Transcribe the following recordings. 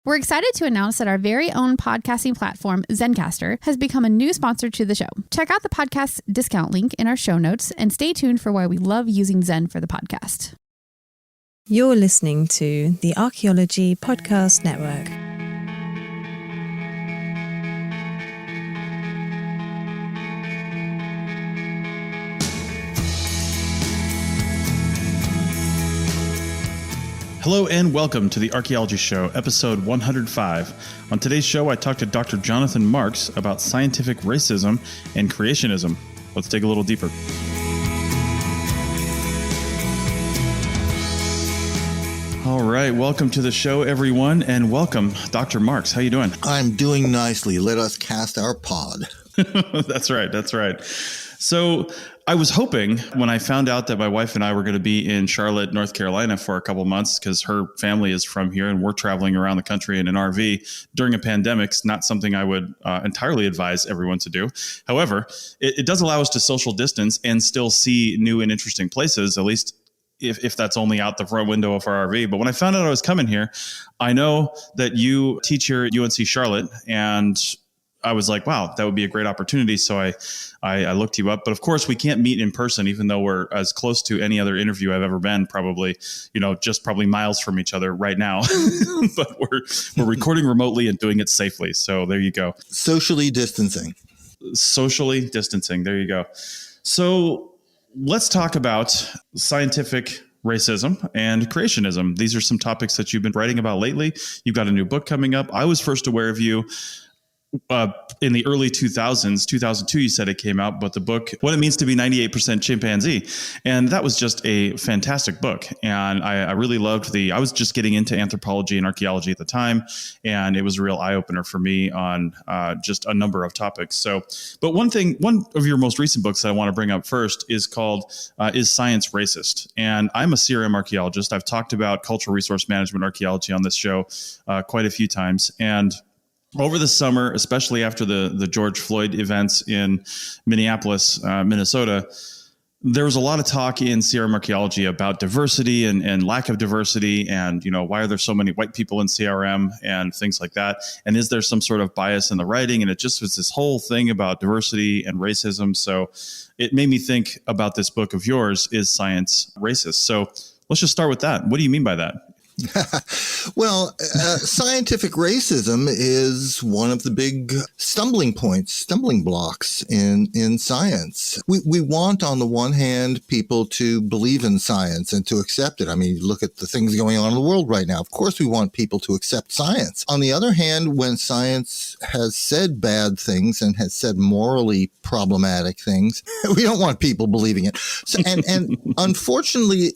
We're excited to announce that our very own podcasting platform, Zencastr, has become a new sponsor to the show. Check out the podcast's discount link in our show notes and stay tuned for why we love using Zen for the podcast. You're listening to the Archaeology Podcast Network. Hello and welcome to the Archaeology Show, episode 105. On today's show, I talked to Dr. Jonathan Marks about scientific racism and creationism. Let's dig a little deeper. All right, welcome to the show, everyone, and welcome, Dr. Marks. How you doing? I'm doing nicely. Let us cast our pod. That's right. So I was hoping when I found out that my wife and I were going to be in Charlotte, North Carolina for a couple months because her family is from here and we're traveling around the country in an RV during a pandemic. It's not something I would entirely advise everyone to do. However, it does allow us to social distance and still see new and interesting places, at least if that's only out the front window of our RV. But when I found out I was coming here, I know that you teach here at UNC Charlotte, and I was like, wow, that would be a great opportunity. So I looked you up, but of course we can't meet in person, even though we're as close to any other interview I've ever been, probably, just probably miles from each other right now, but we're recording remotely and doing it safely. So there you go. Socially distancing. There you go. So let's talk about scientific racism and creationism. These are some topics that you've been writing about lately. You've got a new book coming up. I was first aware of you in the early 2000s, 2002, you said it came out, but the book, What It Means to Be 98% Chimpanzee. And that was just a fantastic book. And I really loved I was just getting into anthropology and archaeology at the time. And it was a real eye opener for me on just a number of topics. But one of your most recent books that I want to bring up first is called, Is Science Racist? And I'm a CRM archaeologist. I've talked about cultural resource management archaeology on this show quite a few times. And over the summer, especially after the George Floyd events in Minneapolis, Minnesota, there was a lot of talk in CRM archaeology about diversity and lack of diversity and, why are there so many white people in CRM and things like that? And is there some sort of bias in the writing? And it just was this whole thing about diversity and racism. So it made me think about this book of yours, Is Science Racist? So let's just start with that. What do you mean by that? Well, scientific racism is one of the big stumbling blocks in science. We want, on the one hand, people to believe in science and to accept it. I mean, look at the things going on in the world right now. Of course, we want people to accept science. On the other hand, when science has said bad things and has said morally problematic things, we don't want people believing it. So, and unfortunately,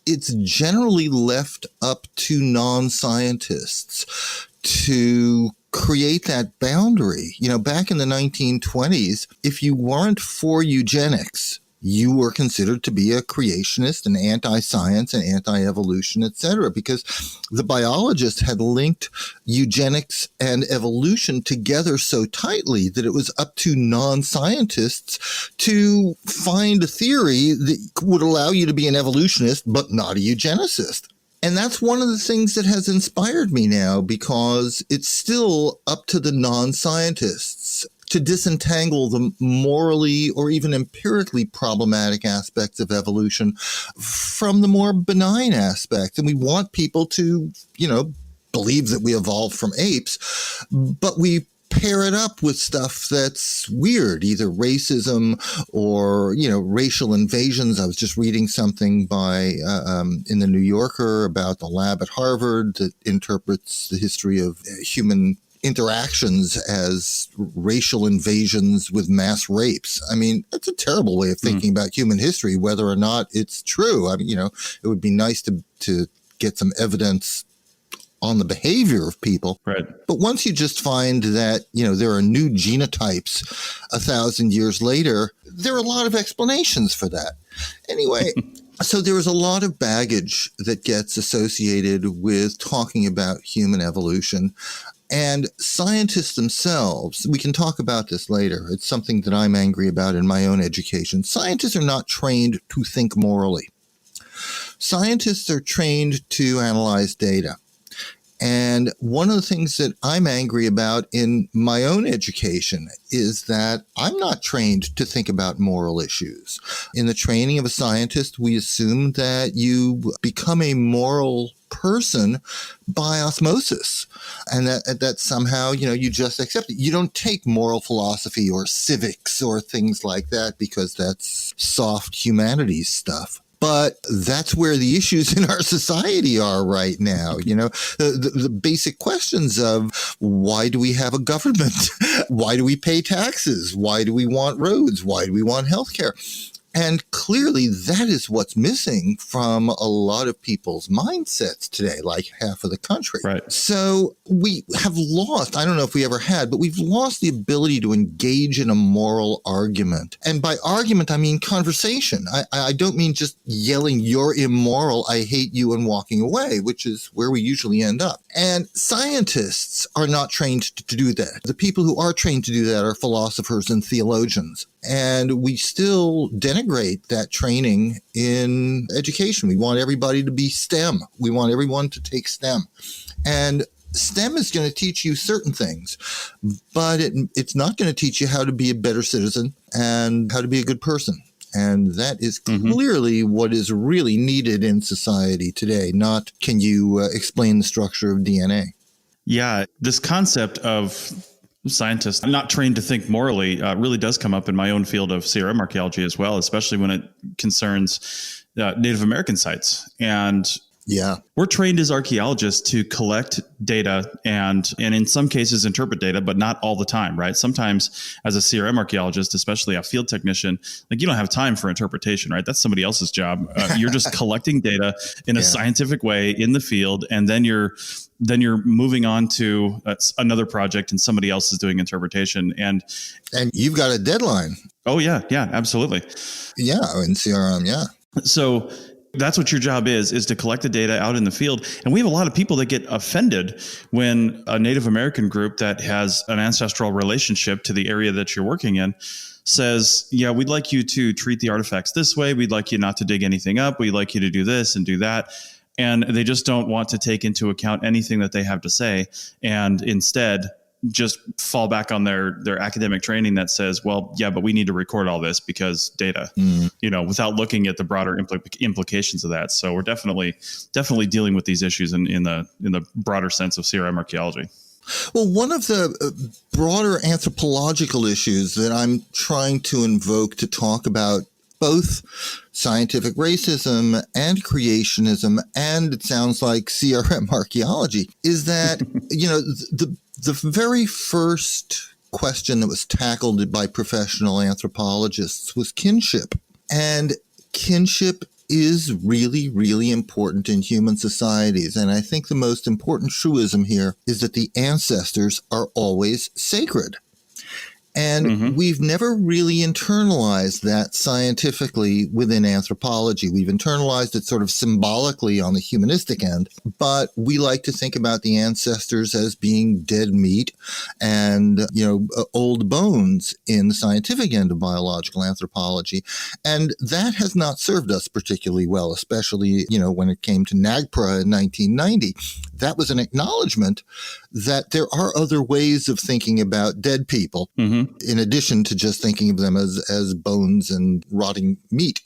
it's generally left up to non-scientists to create that boundary. Back in the 1920s, if you weren't for eugenics, you were considered to be a creationist, an anti-science, and anti-evolution, etc., because the biologists had linked eugenics and evolution together so tightly that it was up to non-scientists to find a theory that would allow you to be an evolutionist but not a eugenicist. And that's one of the things that has inspired me now, because it's still up to the non-scientists to disentangle the morally or even empirically problematic aspects of evolution from the more benign aspects. And we want people to, believe that we evolved from apes, but we pair it up with stuff that's weird, either racism or, racial invasions. I was just reading something in the New Yorker about the lab at Harvard that interprets the history of human interactions as racial invasions with mass rapes. I mean, that's a terrible way of thinking about human history, whether or not it's true. I mean, it would be nice to get some evidence on the behavior of people. Right. But once you just find that, there are new genotypes 1,000 years later, there are a lot of explanations for that. Anyway, so there is a lot of baggage that gets associated with talking about human evolution. And scientists themselves, we can talk about this later. It's something that I'm angry about in my own education. Scientists are not trained to think morally. Scientists are trained to analyze data. And one of the things that I'm angry about in my own education is that I'm not trained to think about moral issues. In the training of a scientist, we assume that you become a moral person by osmosis, and that somehow, you just accept it. You don't take moral philosophy or civics or things like that because that's soft humanities stuff. But that's where the issues in our society are right now. The basic questions of why do we have a government? Why do we pay taxes? Why do we want roads? Why do we want healthcare? And clearly that is what's missing from a lot of people's mindsets today, like half of the country. Right. So we have lost, I don't know if we ever had, but we've lost the ability to engage in a moral argument. And by argument, I mean conversation. I don't mean just yelling, "You're immoral, I hate you," and walking away, which is where we usually end up. And scientists are not trained to do that. The people who are trained to do that are philosophers and theologians. And we still denigrate that training in education. We want everybody to be STEM. We want everyone to take STEM. And STEM is going to teach you certain things, but it's not going to teach you how to be a better citizen and how to be a good person. And that is clearly what is really needed in society today, not can you explain the structure of DNA. Yeah, this concept of scientists not trained to think morally really does come up in my own field of CRM archaeology as well, especially when it concerns Native American sites. And yeah, we're trained as archaeologists to collect data and in some cases interpret data, but not all the time, right? Sometimes as a CRM archaeologist, especially a field technician, like you don't have time for interpretation, right? That's somebody else's job. You're just collecting data in a scientific way in the field, and then you're moving on to another project and somebody else is doing interpretation. And you've got a deadline. Oh yeah, absolutely. Yeah, in CRM, yeah. So that's what your job is to collect the data out in the field. And we have a lot of people that get offended when a Native American group that has an ancestral relationship to the area that you're working in says, yeah, we'd like you to treat the artifacts this way. We'd like you not to dig anything up. We'd like you to do this and do that. And they just don't want to take into account anything that they have to say. And instead just fall back on their academic training that says, well, yeah, but we need to record all this because data, without looking at the broader implications of that. So we're definitely dealing with these issues in the broader sense of CRM archaeology. Well, one of the broader anthropological issues that I'm trying to invoke to talk about both scientific racism and creationism, and it sounds like CRM archaeology, is that, the very first question that was tackled by professional anthropologists was kinship. And kinship is really, really important in human societies. And I think the most important truism here is that the ancestors are always sacred. And we've never really internalized that scientifically within anthropology. We've internalized it sort of symbolically on the humanistic end, but we like to think about the ancestors as being dead meat and, old bones in the scientific end of biological anthropology. And that has not served us particularly well, especially, when it came to NAGPRA in 1990. That was an acknowledgement that there are other ways of thinking about dead people, in addition to just thinking of them as bones and rotting meat.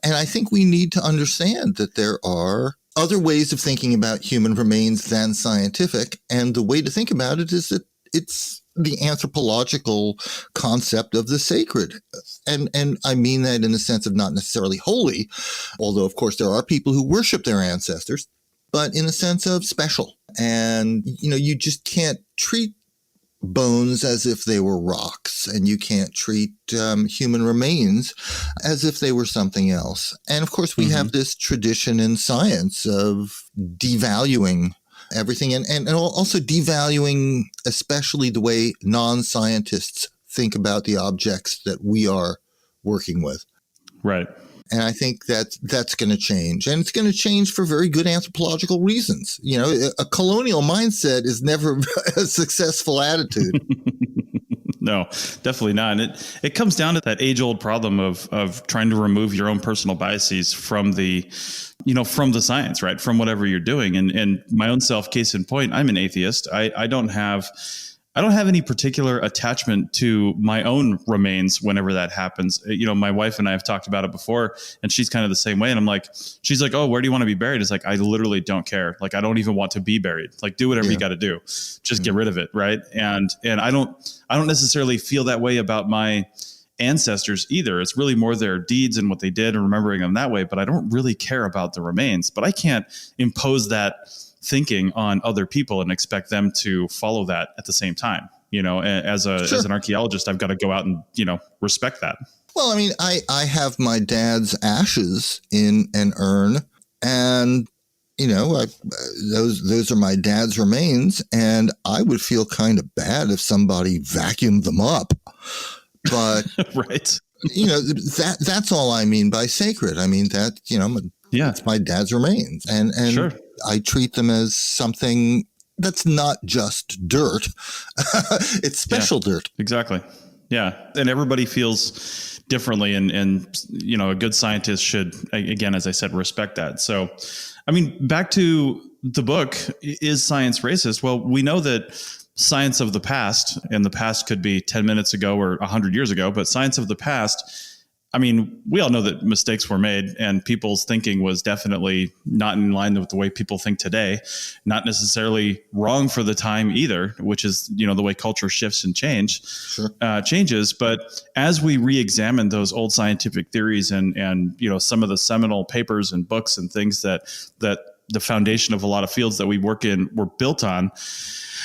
And I think we need to understand that there are other ways of thinking about human remains than scientific. And the way to think about it is that it's the anthropological concept of the sacred. And I mean that in the sense of not necessarily holy, although, of course, there are people who worship their ancestors, but in the sense of special. And, you just can't treat bones as if they were rocks, and you can't treat human remains as if they were something else. And of course, we have this tradition in science of devaluing everything and also devaluing especially the way non-scientists think about the objects that we are working with. Right. And I think that's going to change. And it's going to change for very good anthropological reasons. A colonial mindset is never a successful attitude. No, definitely not. And it comes down to that age-old problem of trying to remove your own personal biases from the from the science, right? From whatever you're doing. And my own self, case in point, I'm an atheist. I don't have any particular attachment to my own remains whenever that happens. My wife and I have talked about it before, and she's kind of the same way. And I'm like, she's like, oh, where do you want to be buried? It's like, I literally don't care. Like, I don't even want to be buried. Like, do whatever you got to do. Just get rid of it. Right. And I don't necessarily feel that way about my ancestors either. It's really more their deeds and what they did and remembering them that way. But I don't really care about the remains. But I can't impose that thinking on other people and expect them to follow that at the same time. As an archaeologist, I've got to go out and, respect that. Well, I mean, I have my dad's ashes in an urn, and, those are my dad's remains, and I would feel kind of bad if somebody vacuumed them up. But, right. That's all I mean by sacred. I mean that, it's my dad's remains, and sure. I treat them as something that's not just dirt. It's special dirt. Exactly. Yeah. And everybody feels differently. And, a good scientist should, again, as I said, respect that. So, I mean, back to the book, Is Science Racist? Well, we know that science of the past, and the past could be 10 minutes ago or 100 years ago, but science of the past, I mean, we all know that mistakes were made and people's thinking was definitely not in line with the way people think today, not necessarily wrong for the time either, which is, the way culture shifts and changes. But as we re-examine those old scientific theories and some of the seminal papers and books and things that the foundation of a lot of fields that we work in were built on,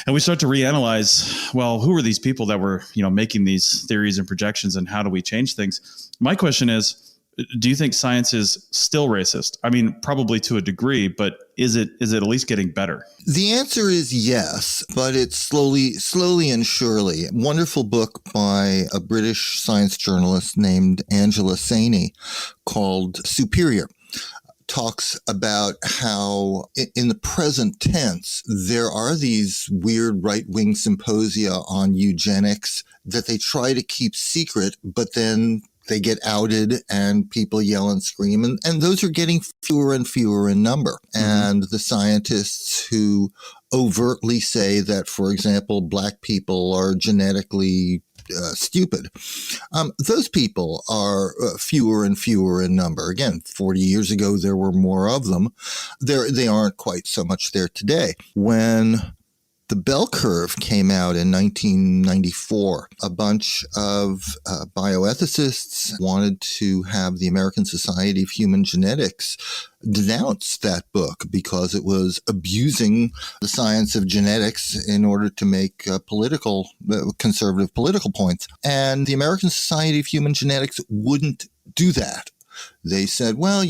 and we start to reanalyze, well, who are these people that were, making these theories and projections, and how do we change things? My question is, do you think science is still racist? I mean, probably to a degree, but is it at least getting better? The answer is yes, but it's slowly and surely. A wonderful book by a British science journalist named Angela Saini called Superior talks about how in the present tense, there are these weird right-wing symposia on eugenics that they try to keep secret, but then they get outed and people yell and scream. And those are getting fewer and fewer in number. Mm-hmm. And the scientists who overtly say that, for example, Black people are genetically stupid. Those people are fewer and fewer in number. Again, 40 years ago, there were more of them. They aren't quite so much there today. When the bell curve came out in 1994, a bunch of bioethicists wanted to have the American Society of Human Genetics denounce that book because it was abusing the science of genetics in order to make conservative political points. And the American Society of Human Genetics wouldn't do that. They said, well,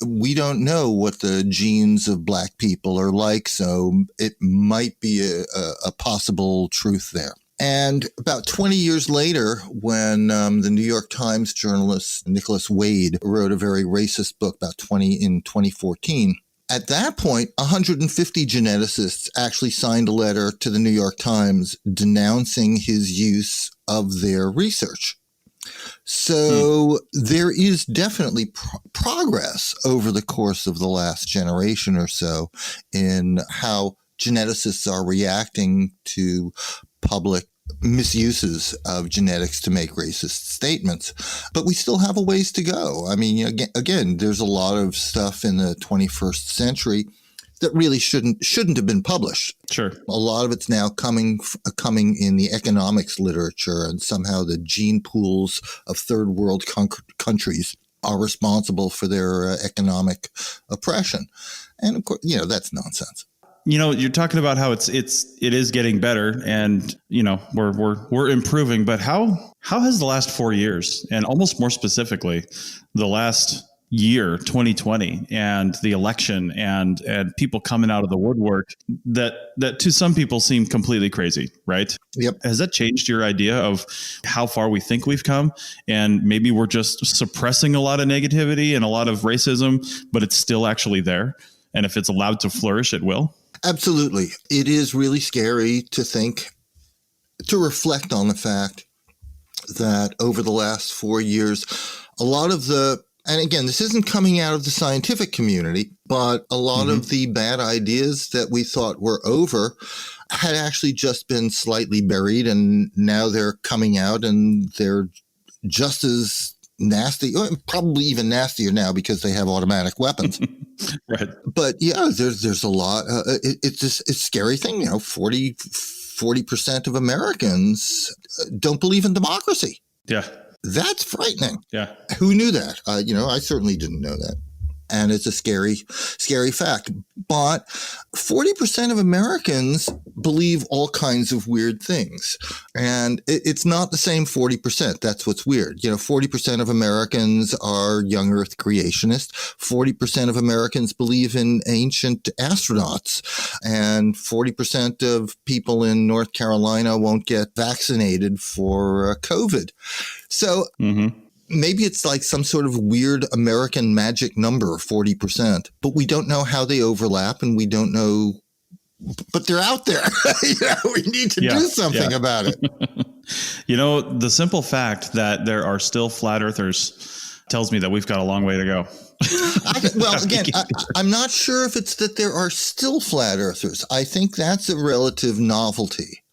we don't know what the genes of Black people are like, so it might be a possible truth there. And about 20 years later, when the New York Times journalist Nicholas Wade wrote a very racist book in 2014, at that point, 150 geneticists actually signed a letter to the New York Times denouncing his use of their research. So there is definitely progress over the course of the last generation or so in how geneticists are reacting to public misuses of genetics to make racist statements. But we still have a ways to go. I mean, again, there's a lot of stuff in the 21st century that really shouldn't have been published. Sure. A lot of it's now coming in the economics literature, and somehow the gene pools of third world countries are responsible for their economic oppression. And of course, that's nonsense. You're talking about how it is getting better, and we're improving. But how has the last 4 years, and almost more specifically, the last year, 2020, and the election, and people coming out of the woodwork that to some people seem completely crazy, right? Yep. Has that changed your idea of how far we think we've come? And maybe we're just suppressing a lot of negativity and a lot of racism, but it's still actually there. And if it's allowed to flourish, it will. Absolutely. It is really scary to reflect on the fact that over the last 4 years, a lot of the and again, this isn't coming out of the scientific community, but a lot of the bad ideas that we thought were over had actually just been slightly buried, and now they're coming out and they're just as nasty, probably even nastier now because they have automatic weapons. Right. But yeah, there's a lot. It's just a scary thing. 40% of Americans don't believe in democracy. Yeah. That's frightening. Yeah. Who knew that? I certainly didn't know that. And it's a scary, scary fact. But 40% of Americans believe all kinds of weird things. And it's not the same 40%. That's what's weird. 40% of Americans are young Earth creationists. 40% of Americans believe in ancient astronauts. And 40% of people in North Carolina won't get vaccinated for COVID. So maybe it's like some sort of weird American magic number, 40%, but we don't know how they overlap, and we don't know, but they're out there. We need to do something about it. The simple fact that there are still flat earthers tells me that we've got a long way to go. I'm not sure if it's that there are still flat earthers. I think that's a relative novelty.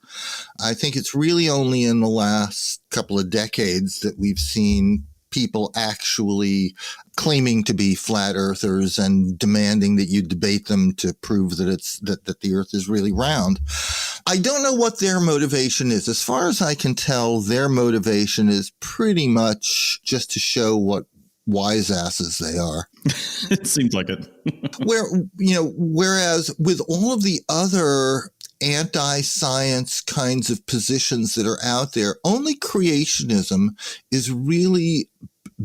I think it's really only in the last couple of decades that we've seen people actually claiming to be flat earthers and demanding that you debate them to prove that the earth is really round. I don't know what their motivation is. As far as I can tell, their motivation is pretty much just to show what wise asses they are. It seems like it. Whereas with all of the other anti-science kinds of positions that are out there, only creationism is really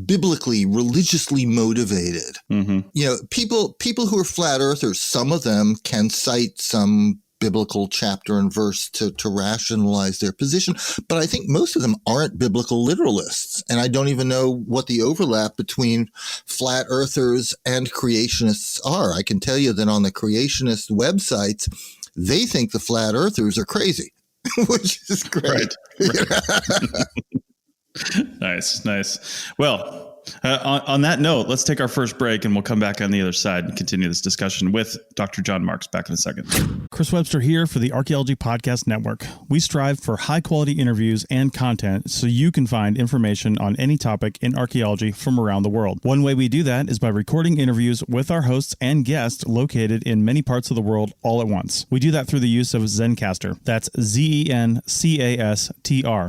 biblically, religiously motivated. People who are flat earthers, some of them can cite some biblical chapter and verse to rationalize their position, but I think most of them aren't biblical literalists. And I don't even know what the overlap between flat earthers and creationists are. I can tell you that on the creationist websites, they think the flat earthers are crazy, which is great. Right. Nice. Well, on that note, let's take our first break, and we'll come back on the other side and continue this discussion with Dr. John Marks back in a second. Chris Webster here for the Archaeology Podcast Network. We strive for high-quality interviews and content so you can find information on any topic in archaeology from around the world. One way we do that is by recording interviews with our hosts and guests located in many parts of the world all at once. We do that through the use of Zencastr. That's Zencastr.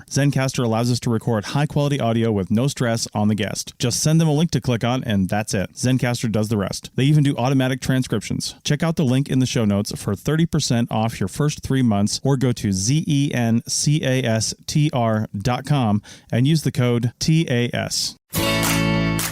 Zencastr allows us to record high-quality audio with no stress on the guest. Just send them a link to click on, and that's it. Zencastr does the rest. They even do automatic transcriptions. Check out the link in the show notes for 30% off your first 3 months, or go to zencastr.com and use the code TAS.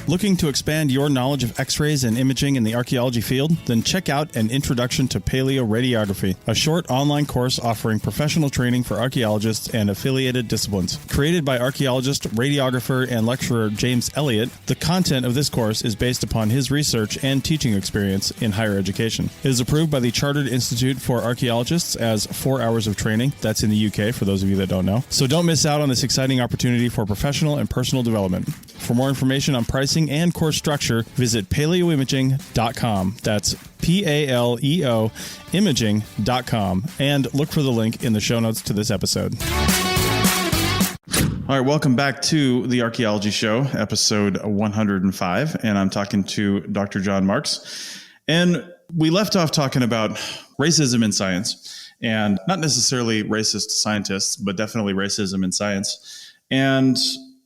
Looking to expand your knowledge of X-rays and imaging in the archaeology field? Then check out An Introduction to Paleoradiography, a short online course offering professional training for archaeologists and affiliated disciplines. Created by archaeologist, radiographer, and lecturer James Elliott, the content of this course is based upon his research and teaching experience in higher education. It is approved by the Chartered Institute for Archaeologists as 4 hours of training. That's in the UK, for those of you that don't know. So don't miss out on this exciting opportunity for professional and personal development. For more information on pricing and course structure, visit paleoimaging.com. That's PALEO imaging.com, and look for the link in the show notes to this episode. All right, welcome back to the Archaeology Show, episode 105, and I'm talking to Dr. John Marks. And we left off talking about racism in science, and not necessarily racist scientists, but definitely racism in science. And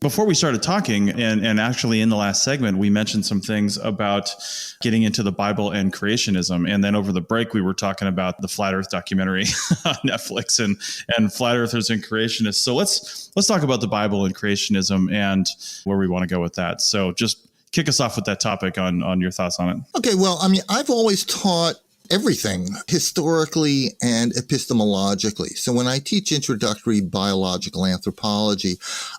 before we started talking, and actually in the last segment, we mentioned some things about getting into the Bible and creationism. And then over the break, we were talking about the Flat Earth documentary on Netflix and flat earthers and creationists. So let's talk about the Bible and creationism and where we want to go with that. So just kick us off with that topic on your thoughts on it. Okay, well, I mean, I've always taught everything historically and epistemologically. So when I teach introductory biological anthropology,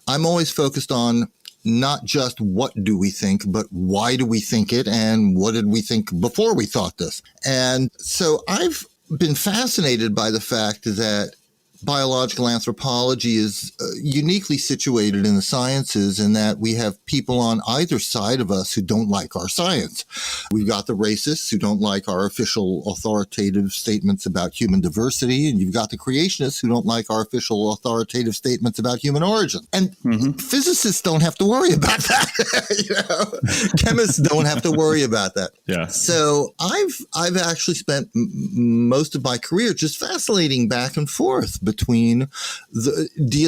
I'm always focused on not just what do we think, but why do we think it, and what did we think before we thought this. And so I've been fascinated by the fact that biological anthropology is uniquely situated in the sciences in that we have people on either side of us who don't like our science. We've got the racists who don't like our official authoritative statements about human diversity, and you've got the creationists who don't like our official authoritative statements about human origin. And physicists don't have to worry about that. Chemists don't have to worry about that. Yeah. So I've actually spent most of my career just vacillating back and forth between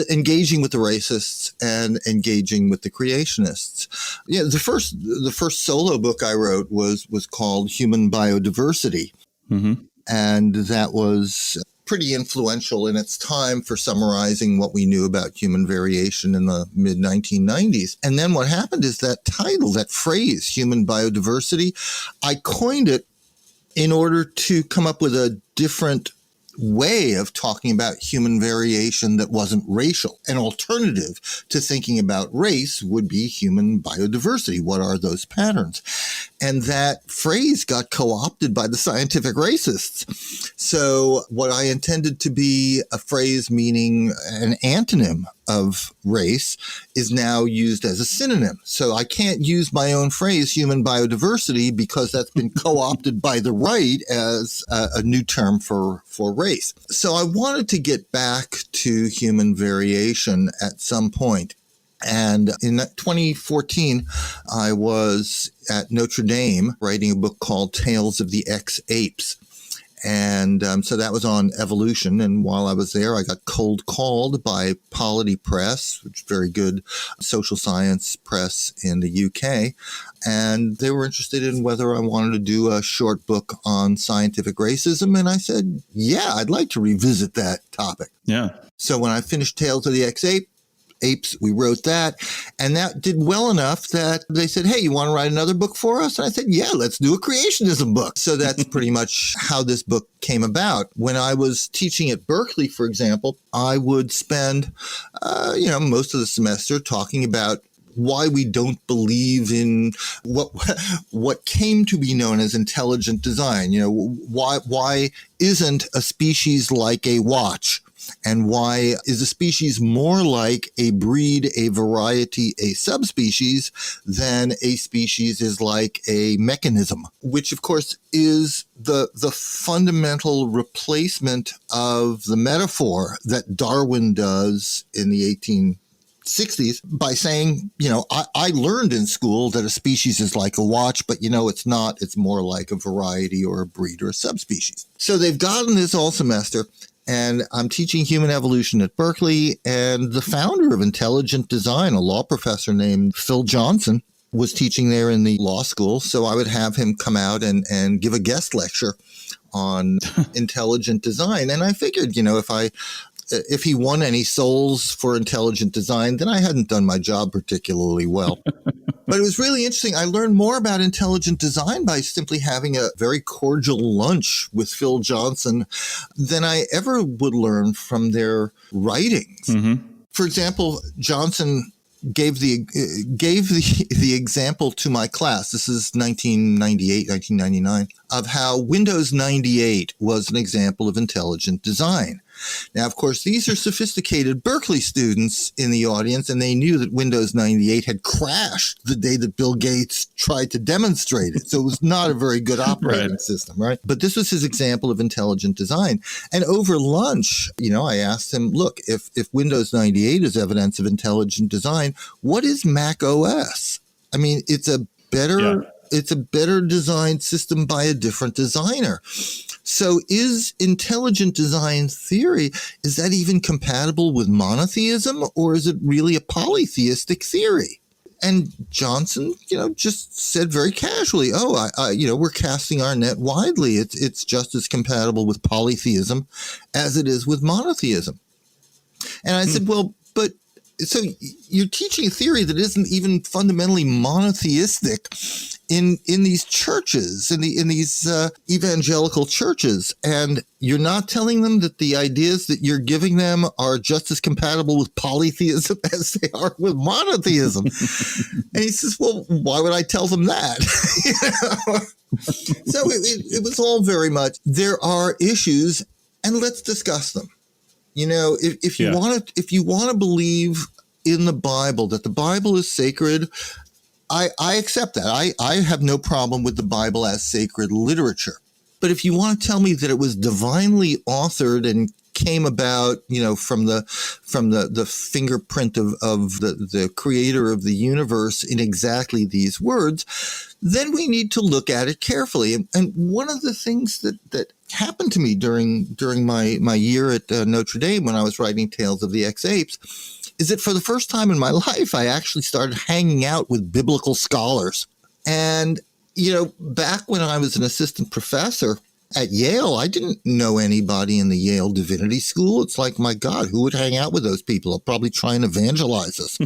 engaging with the racists and engaging with the creationists. Yeah, the first solo book I wrote was called Human Biodiversity, and that was pretty influential in its time for summarizing what we knew about human variation in the mid-1990s. And then what happened is that title, that phrase, human biodiversity, I coined it in order to come up with a different way of talking about human variation that wasn't racial. An alternative to thinking about race would be human biodiversity. What are those patterns? And that phrase got co-opted by the scientific racists. So what I intended to be a phrase meaning an antonym of race is now used as a synonym. So I can't use my own phrase, human biodiversity, because that's been co-opted by the right as a new term for race. So I wanted to get back to human variation at some point. And in 2014, I was at Notre Dame writing a book called Tales of the X-Apes. And so that was on evolution. And while I was there, I got cold called by Polity Press, which is very good social science press in the UK. And they were interested in whether I wanted to do a short book on scientific racism. And I said, yeah, I'd like to revisit that topic. Yeah. So when I finished Tales of the X-Apes, we wrote that, and that did well enough that they said, hey, you want to write another book for us? And I said, yeah, let's do a creationism book. So that's pretty much how this book came about. When I was teaching at Berkeley, for example, I would spend, most of the semester talking about why we don't believe in what came to be known as intelligent design. Why isn't a species like a watch? And why is a species more like a breed, a variety, a subspecies than a species is like a mechanism, which of course is the fundamental replacement of the metaphor that Darwin does in the 1860s by saying, I learned in school that a species is like a watch, but it's not. It's more like a variety or a breed or a subspecies. So they've gotten this all semester. And I'm teaching human evolution at Berkeley, and the founder of intelligent design, a law professor named Phil Johnson, was teaching there in the law school. So I would have him come out and give a guest lecture on intelligent design. And I figured, if he won any souls for intelligent design, then I hadn't done my job particularly well. But it was really interesting. I learned more about intelligent design by simply having a very cordial lunch with Phil Johnson than I ever would learn from their writings. For example, Johnson gave the example to my class. This is 1998, 1999, of how Windows 98 was an example of intelligent design. Now, of course, these are sophisticated Berkeley students in the audience, and they knew that Windows 98 had crashed the day that Bill Gates tried to demonstrate it. So it was not a very good operating system, right? But this was his example of intelligent design. And over lunch, I asked him, look, if Windows 98 is evidence of intelligent design, what is Mac OS? I mean, it's a better designed system by a different designer. So is intelligent design theory, is that even compatible with monotheism, or is it really a polytheistic theory? And Johnson, just said very casually, we're casting our net widely. It's just as compatible with polytheism as it is with monotheism. And I said, well, but so you're teaching a theory that isn't even fundamentally monotheistic in these churches, in these evangelical churches, and you're not telling them that the ideas that you're giving them are just as compatible with polytheism as they are with monotheism. And he says, well, why would I tell them that? So it was all very much, there are issues, and let's discuss them. You know, if you want to believe in the Bible, that the Bible is sacred, I accept that. I have no problem with the Bible as sacred literature. But if you want to tell me that it was divinely authored and came about, you know, from the fingerprint of the creator of the universe in exactly these words, then we need to look at it carefully. And one of the things that happened to me during my year at Notre Dame when I was writing Tales of the Ex-Apes is that for the first time in my life, I actually started hanging out with biblical scholars. And, you know, back when I was an assistant professor at Yale, I didn't know anybody in the Yale Divinity School. It's like, my God, who would hang out with those people? They'll probably try and evangelize us.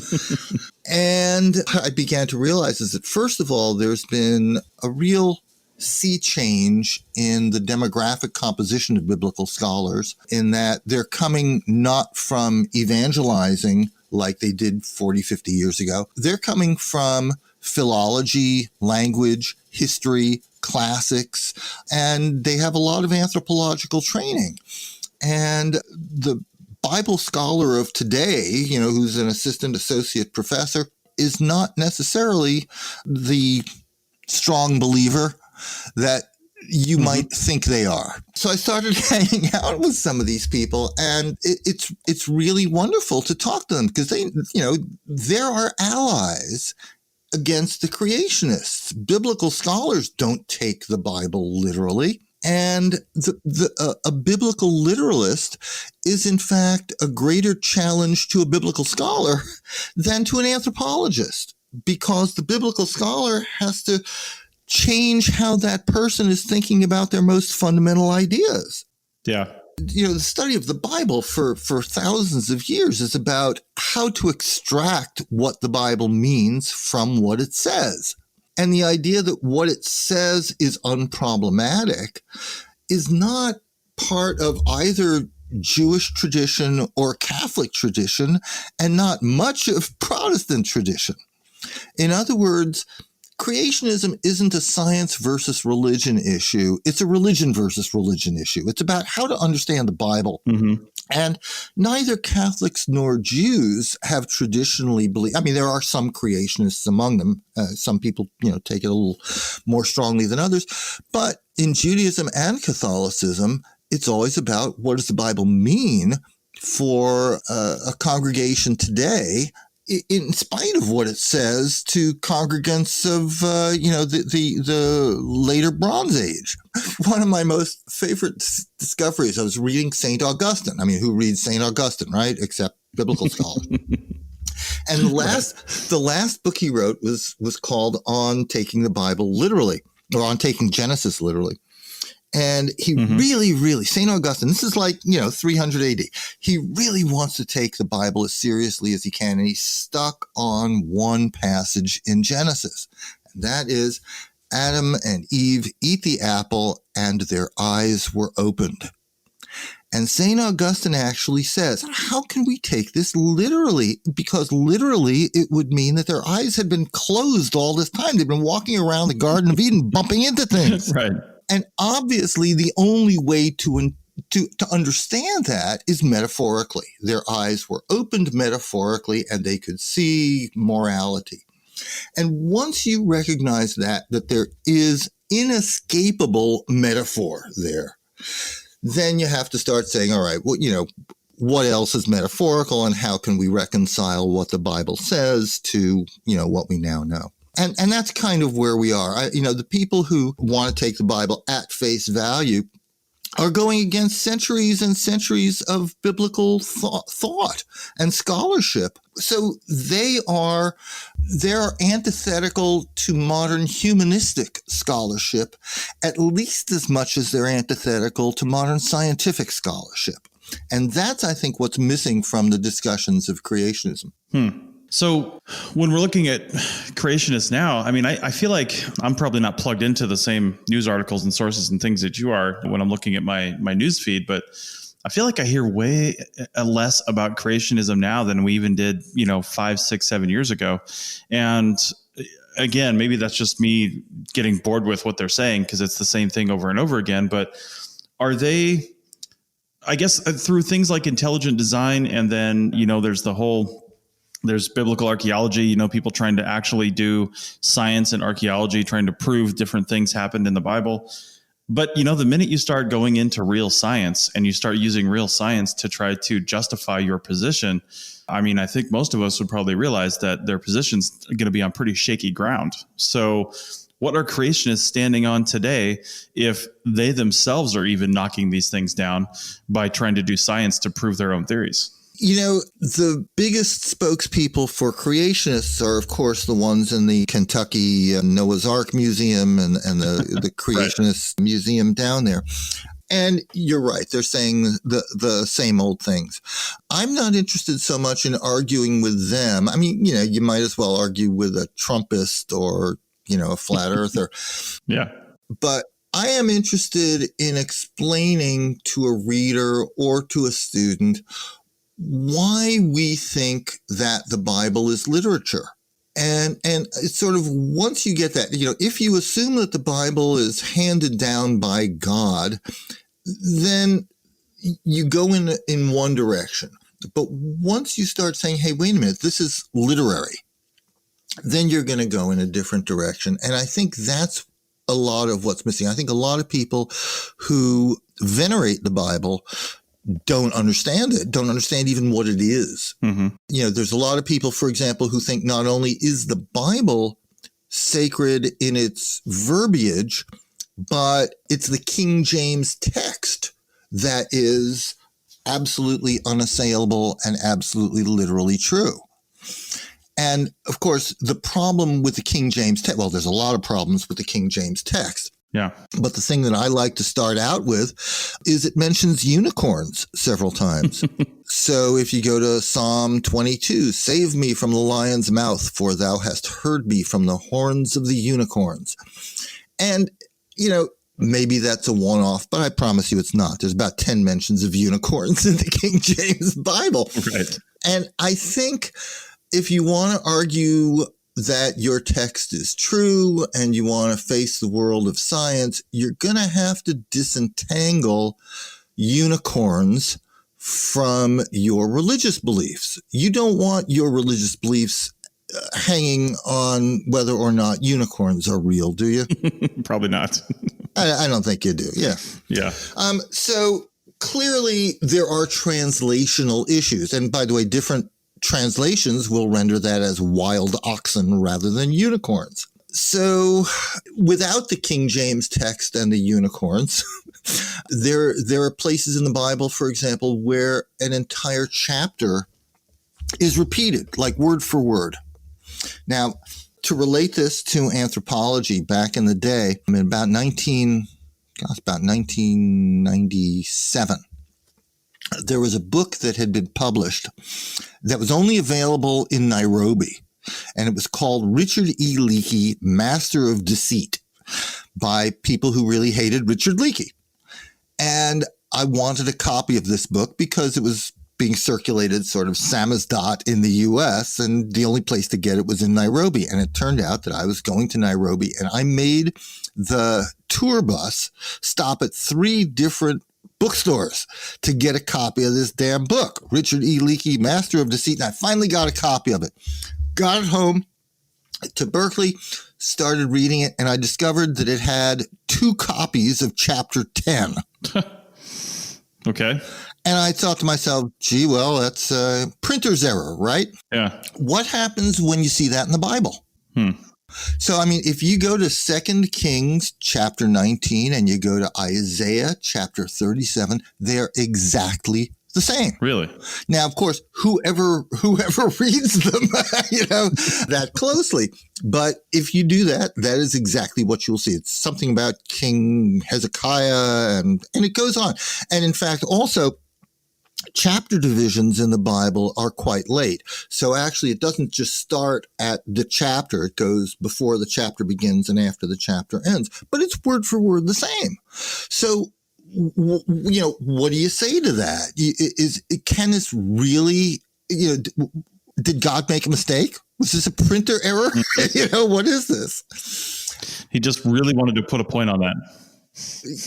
And I began to realize is that, first of all, there's been a real sea change in the demographic composition of biblical scholars, in that they're coming not from evangelizing like they did 40, 50 years ago. They're coming from philology, language, history, classics, and they have a lot of anthropological training. And the Bible scholar of today, you know, who's an associate professor, is not necessarily the strong believer that you might think they are. So I started hanging out with some of these people, and it's really wonderful to talk to them because they, you know, they're our allies against the creationists. Biblical scholars don't take the Bible literally. And a biblical literalist is, in fact, a greater challenge to a biblical scholar than to an anthropologist, because the biblical scholar has to change how that person is thinking about their most fundamental ideas. Yeah. You know, the study of the Bible for thousands of years is about how to extract what the Bible means from what it says. And the idea that what it says is unproblematic is not part of either Jewish tradition or Catholic tradition, and not much of Protestant tradition. In other words, creationism isn't a science versus religion issue. It's a religion versus religion issue. It's about how to understand the Bible. Mm-hmm. And neither Catholics nor Jews have traditionally believed. I mean, there are some creationists among them. Some people, you know, take it a little more strongly than others. But in Judaism and Catholicism, it's always about what does the Bible mean for a congregation today, in spite of what it says to congregants of, the later Bronze Age. One of my most favorite discoveries, I was reading St. Augustine. I mean, who reads St. Augustine, right? Except biblical scholars. And the last book he wrote was called On Taking the Bible Literally, or On Taking Genesis Literally. And he really, St. Augustine, this is like, 300 AD. He really wants to take the Bible as seriously as he can. And he's stuck on one passage in Genesis. And that is, Adam and Eve eat the apple and their eyes were opened. And St. Augustine actually says, how can we take this literally? Because literally it would mean that their eyes had been closed all this time. They've been walking around the Garden of Eden, bumping into things. Right. And obviously, the only way to understand that is metaphorically. Their eyes were opened metaphorically, and they could see morality. And once you recognize that there is inescapable metaphor there, then you have to start saying, all right, well, what else is metaphorical, and how can we reconcile what the Bible says to, what we now know? And that's kind of where we are. The people who want to take the Bible at face value are going against centuries and centuries of biblical thought and scholarship. So they're antithetical to modern humanistic scholarship, at least as much as they're antithetical to modern scientific scholarship. And that's, I think, what's missing from the discussions of creationism. So when we're looking at creationists now, I mean, I feel like I'm probably not plugged into the same news articles and sources and things that you are when I'm looking at my news feed, but I feel like I hear way less about creationism now than we even did, 5, 6, 7 years ago. And again, maybe that's just me getting bored with what they're saying because it's the same thing over and over again. But are they I guess through things like intelligent design, and then, there's biblical archaeology, people trying to actually do science and archaeology, trying to prove different things happened in the Bible. But, the minute you start going into real science and you start using real science to try to justify your position, I think most of us would probably realize that their position's going to be on pretty shaky ground. So what are creationists standing on today if they themselves are even knocking these things down by trying to do science to prove their own theories? The biggest spokespeople for creationists are, of course, the ones in the Kentucky Noah's Ark Museum and the Creationist right. Museum down there. And you're right. They're saying the same old things. I'm not interested so much in arguing with them. You might as well argue with a Trumpist or, a flat earther. Yeah. But I am interested in explaining to a reader or to a student why we think that the Bible is literature. And it's sort of, once you get that, if you assume that the Bible is handed down by God, then you go in one direction. But once you start saying, hey, wait a minute, this is literary, then you're going to go in a different direction. And I think that's a lot of what's missing. I think a lot of people who venerate the Bible don't understand it, don't understand even what it is. Mm-hmm. There's a lot of people, for example, who think not only is the Bible sacred in its verbiage, but it's the King James text that is absolutely unassailable and absolutely literally true. And of course, the problem with the King James text, well, there's a lot of problems with the King James text. Yeah. But the thing that I like to start out with is it mentions unicorns several times. So if you go to Psalm 22, save me from the lion's mouth, for thou hast heard me from the horns of the unicorns. And, maybe that's a one-off, but I promise you it's not. There's about 10 mentions of unicorns in the King James Bible. Right. And I think if you want to argue that your text is true and you want to face the world of science, you're going to have to disentangle unicorns from your religious beliefs. You don't want your religious beliefs hanging on whether or not unicorns are real, do you? Probably not. I don't think you do. Yeah. Yeah. So clearly there are translational issues. And by the way, different translations will render that as wild oxen rather than unicorns. So without the King James text and the unicorns, there are places in the Bible, for example, where an entire chapter is repeated, like word for word. Now, to relate this to anthropology back in the day, about 1997, there was a book that had been published that was only available in Nairobi, and it was called Richard E. Leakey, Master of Deceit, by people who really hated Richard Leakey. And I wanted a copy of this book because it was being circulated sort of samizdat in the U.S., and the only place to get it was in Nairobi. And it turned out that I was going to Nairobi, and I made the tour bus stop at 3 different bookstores to get a copy of this damn book, Richard E. Leakey, Master of Deceit. And I finally got a copy of it. Got it home to Berkeley, started reading it, and I discovered that it had 2 copies of chapter 10. Okay. And I thought to myself, gee, well, that's a printer's error, right? Yeah. What happens when you see that in the Bible? So, if you go to 2 Kings chapter 19 and you go to Isaiah chapter 37, they're exactly the same. Really? Now, of course, whoever reads them, that closely. But if you do that, that is exactly what you'll see. It's something about King Hezekiah, and it goes on. And in fact, also, chapter divisions in the Bible are quite late. So actually, it doesn't just start at the chapter. It goes before the chapter begins and after the chapter ends. But it's word for word the same. So, what do you say to that? Can this really, did God make a mistake? Was this a printer error? What is this? He just really wanted to put a point on that.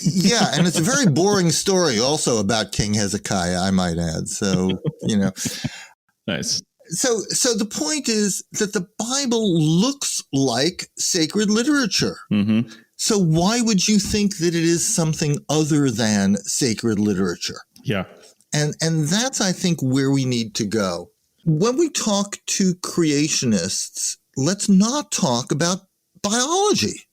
Yeah, and it's a very boring story also about King Hezekiah, I might add. So, Nice. So the point is that the Bible looks like sacred literature. Mm-hmm. So why would you think that it is something other than sacred literature? Yeah. And that's, I think, where we need to go. When we talk to creationists, let's not talk about biology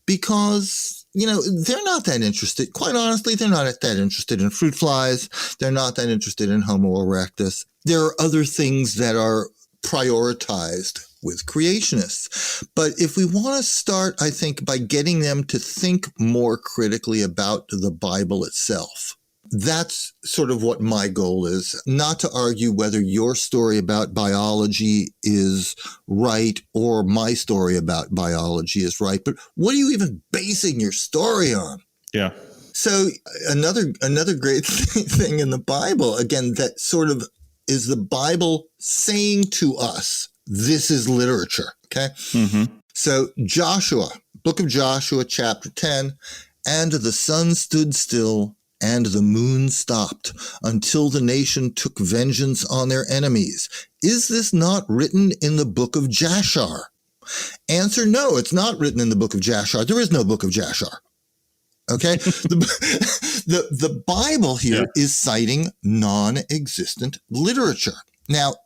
because, they're not that interested. Quite honestly, they're not that interested in fruit flies. They're not that interested in Homo erectus. There are other things that are prioritized with creationists. But if we want to start, I think, by getting them to think more critically about the Bible itself, that's sort of what my goal is. Not to argue whether your story about biology is right or my story about biology is right, but what are you even basing your story on? Yeah. So another great thing in the Bible, again, that sort of is the Bible saying to us, this is literature, okay? Mm-hmm. So Joshua, book of Joshua, chapter 10, and the sun stood still and the moon stopped until the nation took vengeance on their enemies. Is this not written in the book of Jashar? Answer, no, it's not written in the book of Jashar. There is no book of Jashar. Okay? The Bible here is citing non-existent literature. Now,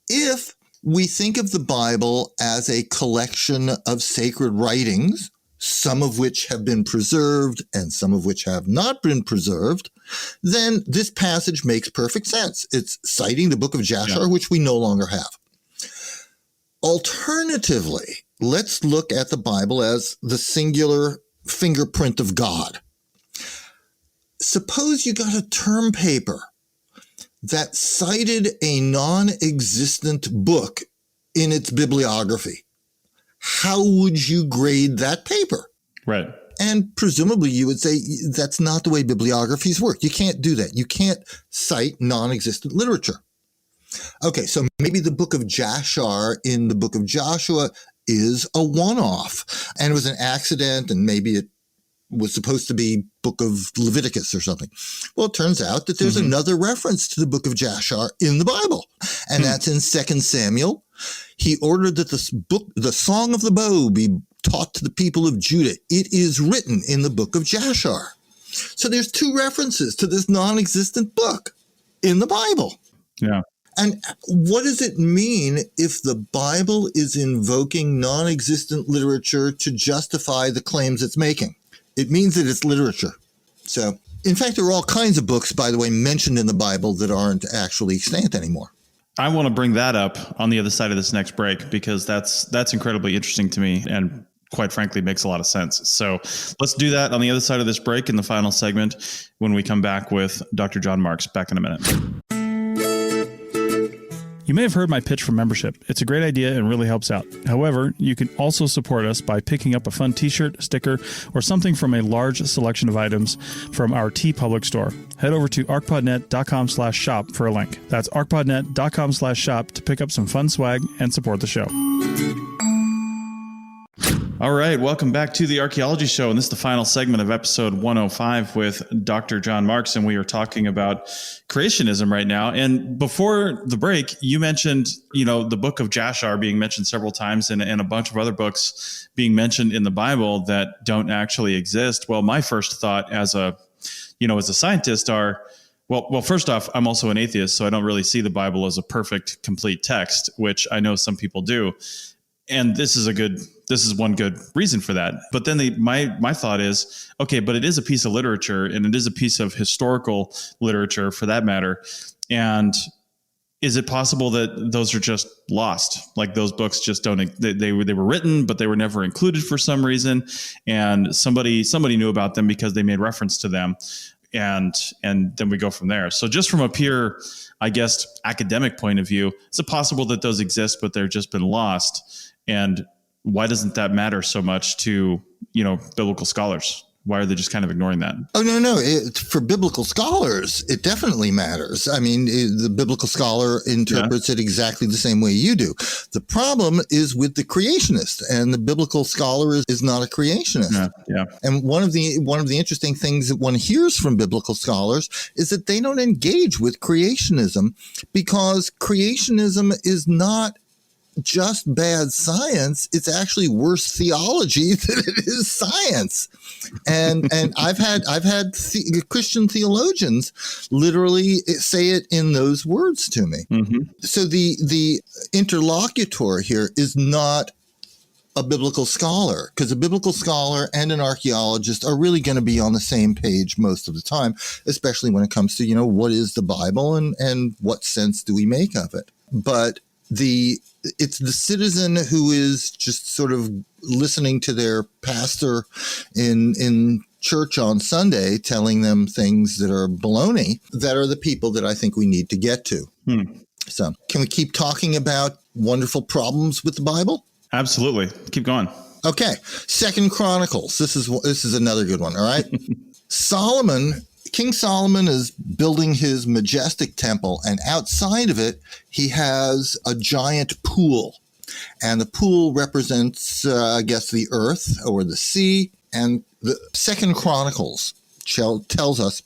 if we think of the Bible as a collection of sacred writings, some of which have been preserved and some of which have not been preserved, then this passage makes perfect sense. It's citing the book of Jashar, which we no longer have. Alternatively, let's look at the Bible as the singular fingerprint of God. Suppose you got a term paper that cited a non-existent book in its bibliography. How would you grade that paper? Right. And presumably you would say that's not the way bibliographies work. You can't do that. You can't cite non-existent literature. Okay, so maybe the book of Jashar in the book of Joshua is a one-off, and it was an accident, and maybe it was supposed to be book of Leviticus or something. Well, it turns out that there's another reference to the book of Jashar in the Bible, and that's in 2 Samuel. He ordered that this book, the Song of the Bow, be taught to the people of Judah. It is written in the book of Jashar. So there's two references to this non-existent book in the Bible. Yeah. And what does it mean if the Bible is invoking non-existent literature to justify the claims it's making? It means that it's literature. So, in fact, there are all kinds of books, by the way, mentioned in the Bible that aren't actually extant anymore. I want to bring that up on the other side of this next break because that's incredibly interesting to me and quite frankly makes a lot of sense. So let's do that on the other side of this break in the final segment when we come back with Dr. John Marks. Back in a minute. You may have heard my pitch for membership. It's a great idea and really helps out. However, you can also support us by picking up a fun t-shirt, sticker, or something from a large selection of items from our TeePublic store. Head over to arcpodnet.com/shop for a link. That's arcpodnet.com/shop to pick up some fun swag and support the show. All right, welcome back to the Archaeology Show, and this is the final segment of episode 105 with Dr. John Marks, and we are talking about creationism right now. And before the break, you mentioned, the book of Jashar being mentioned several times and a bunch of other books being mentioned in the Bible that don't actually exist. Well, my first thought as a scientist are, well, first off, I'm also an atheist, so I don't really see the Bible as a perfect, complete text, which I know some people do. And this is one good reason for that. But then my thought is, okay, but it is a piece of literature and it is a piece of historical literature for that matter. And is it possible that those are just lost? Like those books just don't, they were written, but they were never included for some reason. And somebody knew about them because they made reference to them. And then we go from there. So just from a pure, I guess, academic point of view, is it possible that those exist, but they've just been lost? And why doesn't that matter so much to, biblical scholars? why are they just kind of ignoring that? Oh, no. For biblical scholars, it definitely matters. I mean, the biblical scholar interprets it exactly the same way you do. The problem is with the creationist, and the biblical scholar is not a creationist. Yeah. And one of the interesting things that one hears from biblical scholars is that they don't engage with creationism, because creationism is not just bad science. It's actually worse theology than it is science. And I've had Christian theologians literally say it in those words to me. Mm-hmm. So the interlocutor here is not a biblical scholar, because a biblical scholar and an archaeologist are really going to be on the same page most of the time, especially when it comes to, what is the Bible and what sense do we make of it? But it's the citizen who is just sort of listening to their pastor in church on Sunday telling them things that are baloney that are the people that I think we need to get to. So can we keep talking about wonderful problems with the Bible? Absolutely. Keep going. Okay. 2 Chronicles. This is another good one. All right. King Solomon is building his majestic temple, and outside of it, he has a giant pool. And the pool represents, I guess, the earth or the sea. And the 2 Chronicles tells us,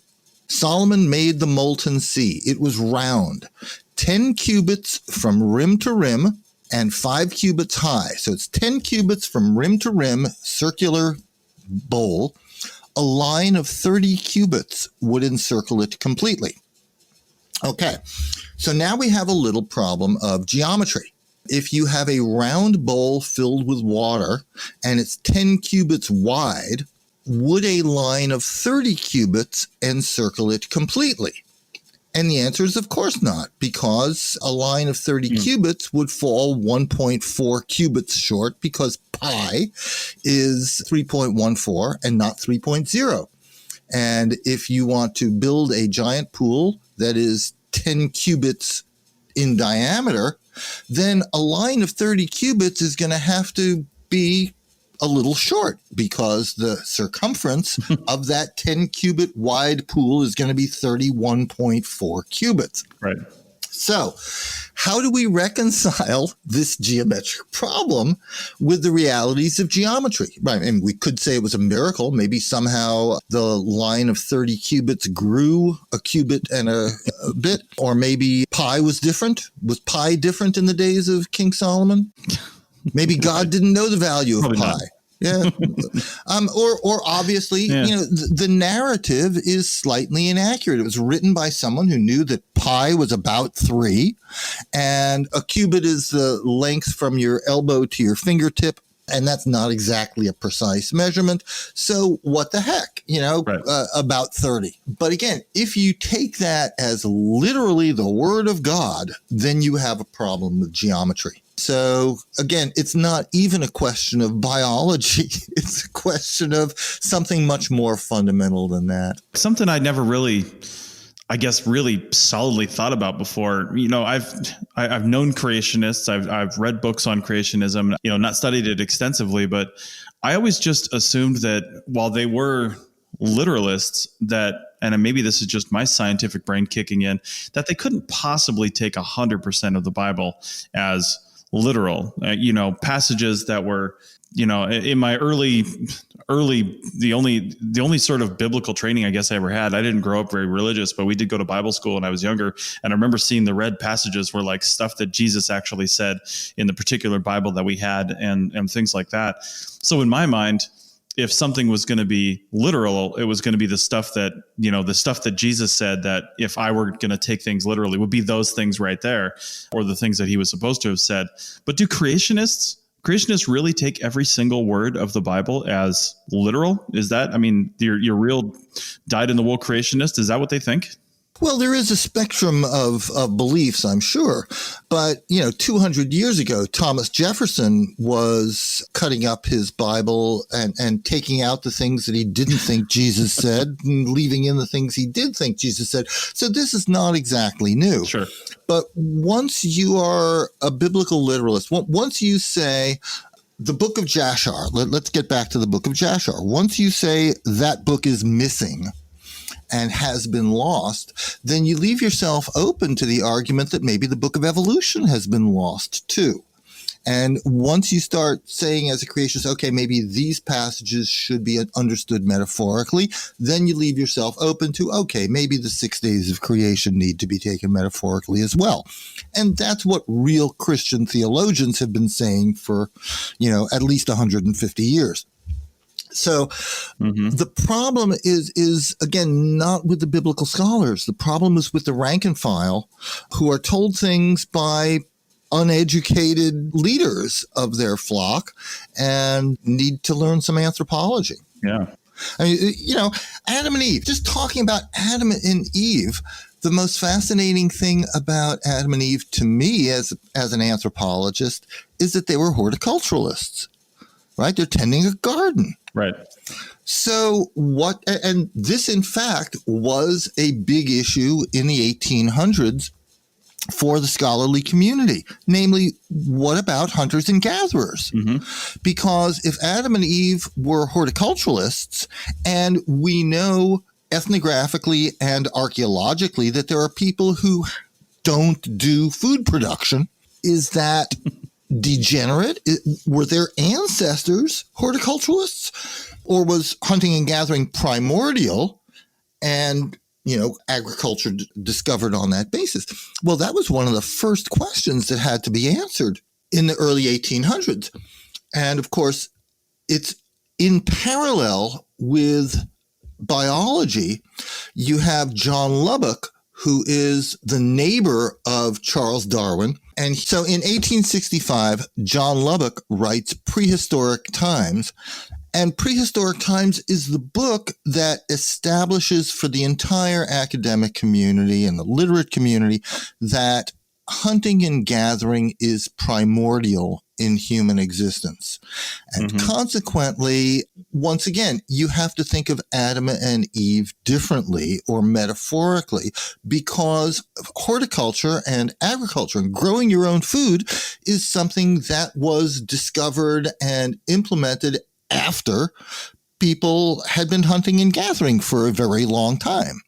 Solomon made the molten sea. It was round, 10 cubits from rim to rim, and 5 cubits high. So it's 10 cubits from rim to rim, circular bowl. A line of 30 cubits would encircle it completely. Okay, so now we have a little problem of geometry. If you have a round bowl filled with water and it's 10 cubits wide, would a line of 30 cubits encircle it completely? And the answer is, of course not, because a line of 30 cubits would fall 1.4 cubits short, because pi is 3.14 and not 3.0. And if you want to build a giant pool that is 10 cubits in diameter, then a line of 30 cubits is going to have to be a little short, because the circumference of that 10 cubit wide pool is going to be 31.4 cubits. Right. So how do we reconcile this geometric problem with the realities of geometry? Right. And we could say it was a miracle. Maybe somehow the line of 30 cubits grew a cubit and a bit, or maybe pi was different. Was pi different in the days of King Solomon? Maybe God didn't know the value of pi. Not. Yeah. Or obviously, the narrative is slightly inaccurate. It was written by someone who knew that pi was about 3, and a cubit is the length from your elbow to your fingertip. And that's not exactly a precise measurement. So what the heck, right. About 30. But again, if you take that as literally the word of God, then you have a problem with geometry. So again, it's not even a question of biology. It's a question of something much more fundamental than that. Something I never really solidly thought about before. I've known creationists. I've read books on creationism, not studied it extensively, but I always just assumed that while they were literalists, and maybe this is just my scientific brain kicking in, that they couldn't possibly take 100% of the Bible as literal. Passages that were, in my early, the only sort of biblical training I guess I ever had. I didn't grow up very religious, but we did go to Bible school when I was younger. And I remember seeing the red passages were like stuff that Jesus actually said in the particular Bible that we had, and things like that. So in my mind, if something was going to be literal, it was going to be the stuff that Jesus said, that if I were going to take things literally, would be those things right there, or the things that he was supposed to have said. But do creationists really take every single word of the Bible as literal? Is that, your real dyed-in-the-wool creationist, is that what they think? Well, there is a spectrum of beliefs, I'm sure. But, 200 years ago, Thomas Jefferson was cutting up his Bible and taking out the things that he didn't think Jesus said and leaving in the things he did think Jesus said. So this is not exactly new. Sure. But once you are a biblical literalist, once you say the book of Jashar, let's get back to the book of Jashar. Once you say that book is missing and has been lost, then you leave yourself open to the argument that maybe the book of evolution has been lost too. And once you start saying as a creationist, okay, maybe these passages should be understood metaphorically, then you leave yourself open to, okay, maybe the 6 days of creation need to be taken metaphorically as well. And that's what real Christian theologians have been saying for, at least 150 years. So the problem is, again, not with the biblical scholars. The problem is with the rank and file who are told things by uneducated leaders of their flock and need to learn some anthropology. Yeah. I mean, Adam and Eve, just talking about Adam and Eve, the most fascinating thing about Adam and Eve to me as an anthropologist is that they were horticulturalists, right? They're tending a garden. Right. So and this in fact was a big issue in the 1800s for the scholarly community, namely, what about hunters and gatherers? Because if Adam and Eve were horticulturalists, and we know ethnographically and archaeologically that there are people who don't do food production, is that degenerate? Were their ancestors horticulturalists? Or was hunting and gathering primordial and agriculture discovered on that basis? Well, that was one of the first questions that had to be answered in the early 1800s. And of course, it's in parallel with biology. You have John Lubbock, who is the neighbor of Charles Darwin. And so in 1865, John Lubbock writes Prehistoric Times. And Prehistoric Times is the book that establishes for the entire academic community and the literate community that hunting and gathering is primordial in human existence. And consequently, once again, you have to think of Adam and Eve differently or metaphorically, because horticulture and agriculture and growing your own food is something that was discovered and implemented after people had been hunting and gathering for a very long time.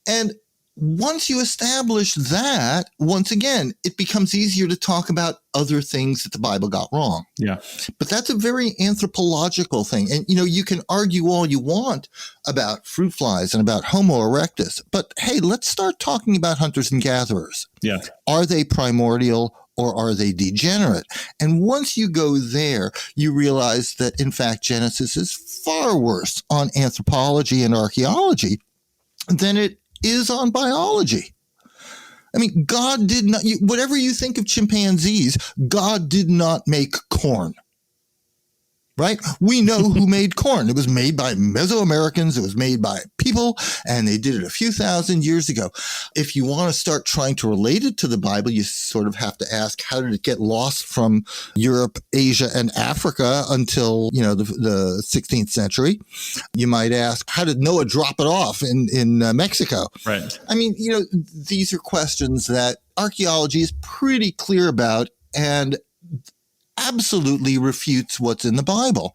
And once you establish that, once again, it becomes easier to talk about other things that the Bible got wrong. Yeah. But that's a very anthropological thing. And, you can argue all you want about fruit flies and about Homo erectus. But hey, let's start talking about hunters and gatherers. Yeah. Are they primordial or are they degenerate? And once you go there, you realize that, in fact, Genesis is far worse on anthropology and archaeology than it is on biology. I mean, God did not, whatever you think of chimpanzees, God did not make corn. Right? We know who made corn. It was made by Mesoamericans. It was made by people, and they did it a few thousand years ago. If you want to start trying to relate it to the Bible, you sort of have to ask, how did it get lost from Europe, Asia, and Africa until, the 16th century? You might ask, how did Noah drop it off in Mexico? Right. I mean, these are questions that archaeology is pretty clear about, and absolutely refutes what's in the Bible.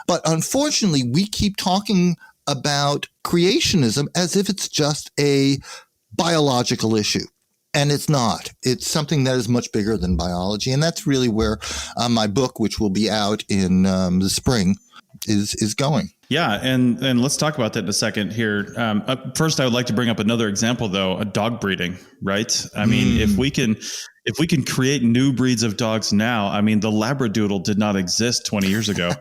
But unfortunately, we keep talking about creationism as if it's just a biological issue. And it's not. It's something that is much bigger than biology. And that's really where my book, which will be out in the spring, is going. Yeah, and let's talk about that in a second here. First, I would like to bring up another example, though, dog breeding, right? I mean, if we can create new breeds of dogs now, I mean, the Labradoodle did not exist 20 years ago.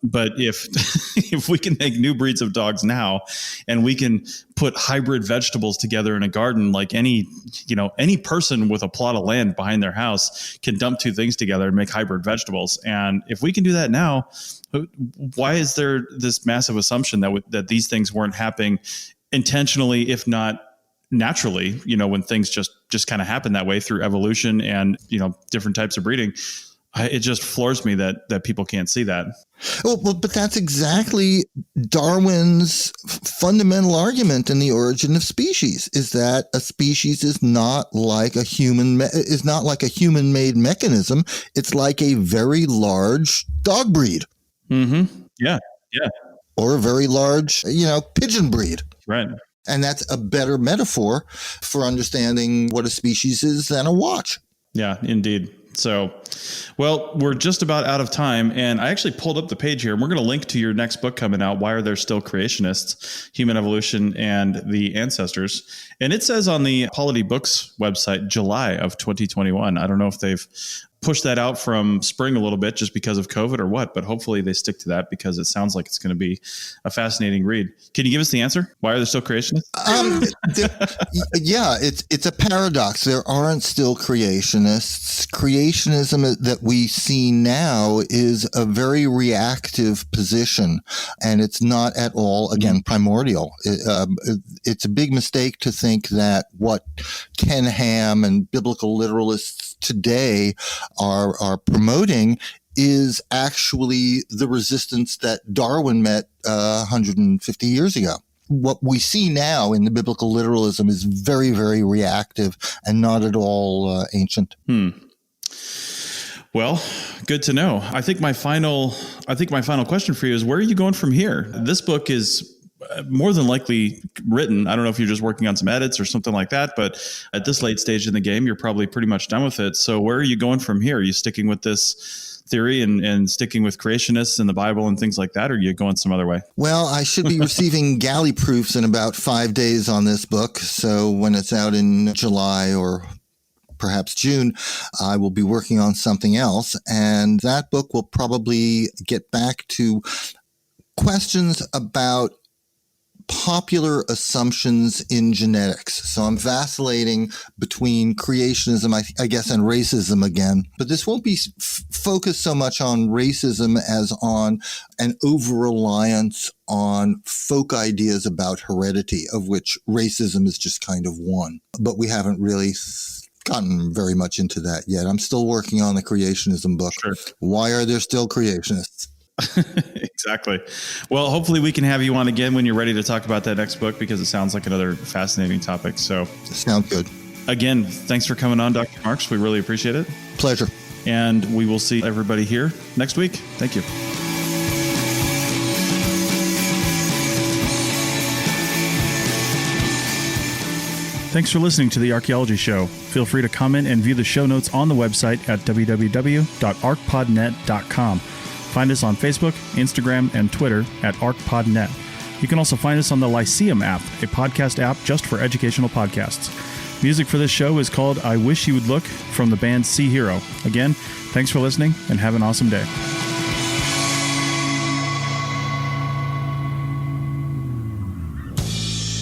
But if we can make new breeds of dogs now, and we can put hybrid vegetables together in a garden, like any person with a plot of land behind their house can dump two things together and make hybrid vegetables. And if we can do that now, why is there this massive assumption that these things weren't happening intentionally, if not naturally, when things just kind of happen that way through evolution and, different types of breeding? It just floors me that people can't see that. Well, but that's exactly Darwin's fundamental argument in The Origin of Species, is that a species is not like a human-made mechanism. It's like a very large dog breed. Mm-hmm. Yeah. Or a very large, pigeon breed. Right. And that's a better metaphor for understanding what a species is than a watch. Yeah, indeed. So, well, we're just about out of time, and I actually pulled up the page here, and we're going to link to your next book coming out, Why Are There Still Creationists? Human Evolution and the Ancestors. And it says on the Polity Books website, July of 2021. I don't know if they've pushed that out from spring a little bit just because of COVID or what, but hopefully they stick to that because it sounds like it's going to be a fascinating read. Can you give us the answer? Why are there still creationists? Yeah, it's a paradox. There aren't still creationists. Creationism that we see now is a very reactive position, and it's not at all, again, primordial. It's a big mistake to think that what Ken Ham and biblical literalists today are promoting is actually the resistance that Darwin met 150 years ago. What we see now in the biblical literalism is very, very reactive and not at all ancient. Well, good to know. I think my final question for you is, where are you going from here? This book is more than likely written. I don't know if you're just working on some edits or something like that, but at this late stage in the game, you're probably pretty much done with it. So where are you going from here? Are you sticking with this theory and sticking with creationists and the Bible and things like that, or are you going some other way? Well, I should be receiving galley proofs in about 5 days on this book. So when it's out in July or perhaps June, I will be working on something else. And that book will probably get back to questions about popular assumptions in genetics. So I'm vacillating between creationism, I guess, and racism again. But this won't be focused so much on racism as on an over-reliance on folk ideas about heredity, of which racism is just kind of one. But we haven't really gotten very much into that yet. I'm still working on the creationism book. Sure. Why are there still creationists? Exactly. Well, hopefully we can have you on again when you're ready to talk about that next book, because it sounds like another fascinating topic. So sounds good. Again, thanks for coming on, Dr. Marks. We really appreciate it. Pleasure. And we will see everybody here next week. Thank you. Thanks for listening to The Archaeology Show. Feel free to comment and view the show notes on the website at www.archpodnet.com. Find us on Facebook, Instagram, and Twitter at ArchPodNet. You can also find us on the Lyceum app, a podcast app just for educational podcasts. Music for this show is called I Wish You Would Look from the band Sea Hero. Again, thanks for listening and have an awesome day.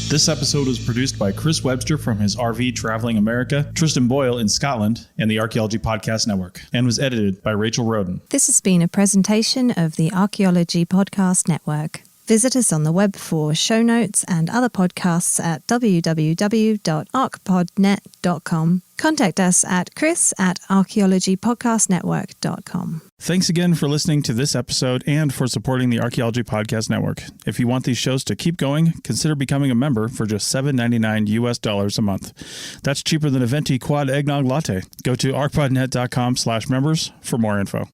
This episode was produced by Chris Webster from his RV Traveling America, Tristan Boyle in Scotland, and the Archaeology Podcast Network, and was edited by Rachel Roden. This has been a presentation of the Archaeology Podcast Network. Visit us on the web for show notes and other podcasts at www.archpodnet.com. Contact us at chris@archaeologypodcastnetwork.com. Thanks again for listening to this episode and for supporting the Archaeology Podcast Network. If you want these shows to keep going, consider becoming a member for just $7.99 US a month. That's cheaper than a venti quad eggnog latte. Go to archpodnet.com/members for more info.